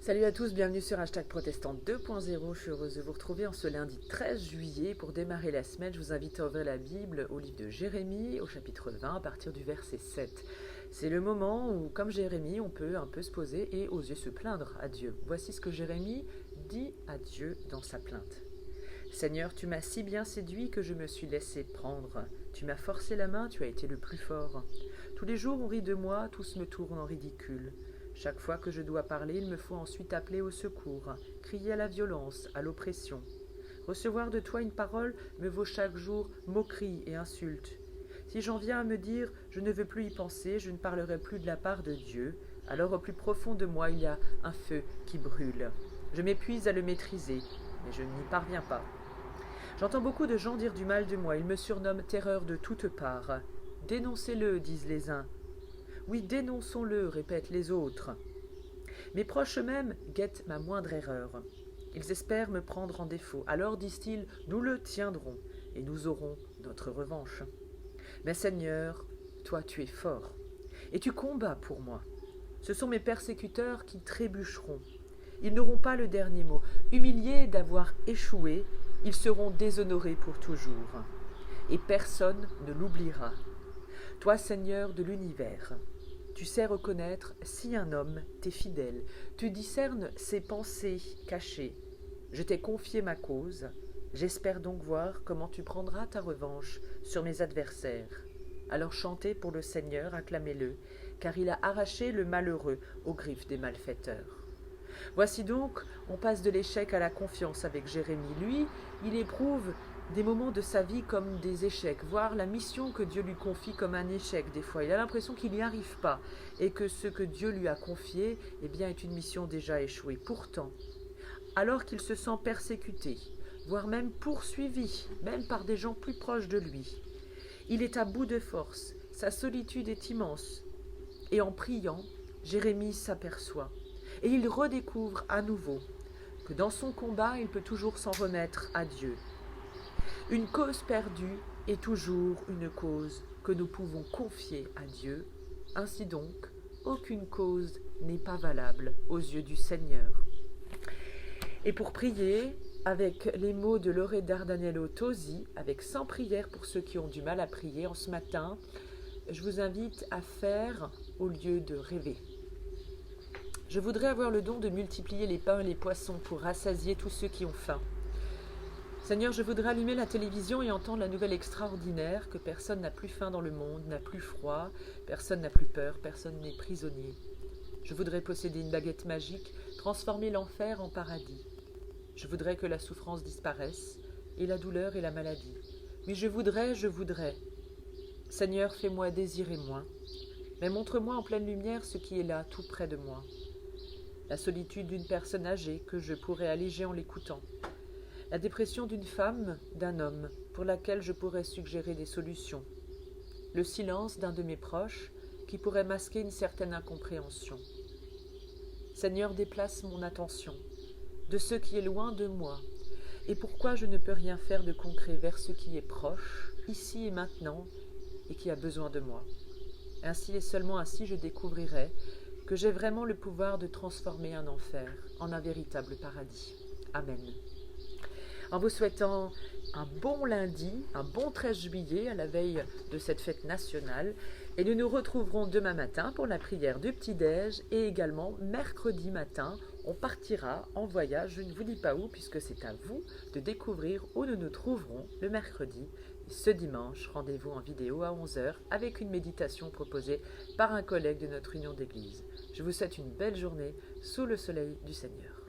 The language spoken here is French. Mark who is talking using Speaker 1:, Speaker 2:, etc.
Speaker 1: Salut à tous, bienvenue sur Hashtag Protestant 2.0. Je suis heureuse de vous retrouver en ce lundi 13 juillet. Pour démarrer la semaine, je vous invite à ouvrir la Bible au livre de Jérémie, au chapitre 20, à partir du verset 7. C'est le moment où, comme Jérémie, on peut un peu se poser et oser se plaindre à Dieu. Voici ce que Jérémie dit à Dieu dans sa plainte. Seigneur, tu m'as si bien séduit que je me suis laissé prendre. Tu m'as forcé la main, tu as été le plus fort. Tous les jours on rit de moi, tous me tournent en ridicule. Chaque fois que je dois parler, il me faut ensuite appeler au secours, crier à la violence, à l'oppression. Recevoir de toi une parole me vaut chaque jour moquerie et insulte. Si j'en viens à me dire « je ne veux plus y penser, je ne parlerai plus de la part de Dieu », alors au plus profond de moi il y a un feu qui brûle. Je m'épuise à le maîtriser, mais je n'y parviens pas. J'entends beaucoup de gens dire du mal de moi, ils me surnomment terreur de toutes parts. « Dénoncez-le », disent les uns. Oui, dénonçons-le, répètent les autres. Mes proches eux-mêmes guettent ma moindre erreur. Ils espèrent me prendre en défaut. Alors, disent-ils, nous le tiendrons et nous aurons notre revanche. Mais Seigneur, toi tu es fort et tu combats pour moi. Ce sont mes persécuteurs qui trébucheront. Ils n'auront pas le dernier mot. Humiliés d'avoir échoué, ils seront déshonorés pour toujours. Et personne ne l'oubliera. Toi, Seigneur de l'univers, tu sais reconnaître si un homme t'est fidèle. Tu discernes ses pensées cachées. Je t'ai confié ma cause. J'espère donc voir comment tu prendras ta revanche sur mes adversaires. Alors chantez pour le Seigneur, acclamez-le, car il a arraché le malheureux aux griffes des malfaiteurs. Voici donc, on passe de l'échec à la confiance avec Jérémie. Lui, il éprouve des moments de sa vie comme des échecs, voire la mission que Dieu lui confie comme un échec des fois. Il a l'impression qu'il n'y arrive pas et que ce que Dieu lui a confié est une mission déjà échouée. Pourtant, alors qu'il se sent persécuté, voire même poursuivi, même par des gens plus proches de lui, il est à bout de force, sa solitude est immense. Et en priant, Jérémie s'aperçoit et il redécouvre à nouveau que dans son combat, il peut toujours s'en remettre à Dieu. Une cause perdue est toujours une cause que nous pouvons confier à Dieu. Ainsi donc, aucune cause n'est pas valable aux yeux du Seigneur. Et pour prier, avec les mots de Loré Dardanello Tosi, avec 100 prières pour ceux qui ont du mal à prier en ce matin, je vous invite à faire au lieu de rêver. Je voudrais avoir le don de multiplier les pains et les poissons pour rassasier tous ceux qui ont faim. Seigneur, je voudrais allumer la télévision et entendre la nouvelle extraordinaire que personne n'a plus faim dans le monde, n'a plus froid, personne n'a plus peur, personne n'est prisonnier. Je voudrais posséder une baguette magique, transformer l'enfer en paradis. Je voudrais que la souffrance disparaisse, et la douleur et la maladie. Oui, je voudrais. Seigneur, fais-moi désirer moins, mais montre-moi en pleine lumière ce qui est là, tout près de moi. La solitude d'une personne âgée que je pourrais alléger en l'écoutant. La dépression d'une femme, d'un homme, pour laquelle je pourrais suggérer des solutions. Le silence d'un de mes proches, qui pourrait masquer une certaine incompréhension. Seigneur, déplace mon attention de ce qui est loin de moi, et pourquoi je ne peux rien faire de concret vers ce qui est proche, ici et maintenant, et qui a besoin de moi. Ainsi et seulement ainsi je découvrirai que j'ai vraiment le pouvoir de transformer un enfer en un véritable paradis. Amen. En vous souhaitant un bon lundi, un bon 13 juillet à la veille de cette fête nationale. Et nous nous retrouverons demain matin pour la prière du petit-déj et également mercredi matin, on partira en voyage, je ne vous dis pas où puisque c'est à vous de découvrir où nous nous trouverons le mercredi. Et ce dimanche, rendez-vous en vidéo à 11 h avec une méditation proposée par un collègue de notre union d'église. Je vous souhaite une belle journée sous le soleil du Seigneur.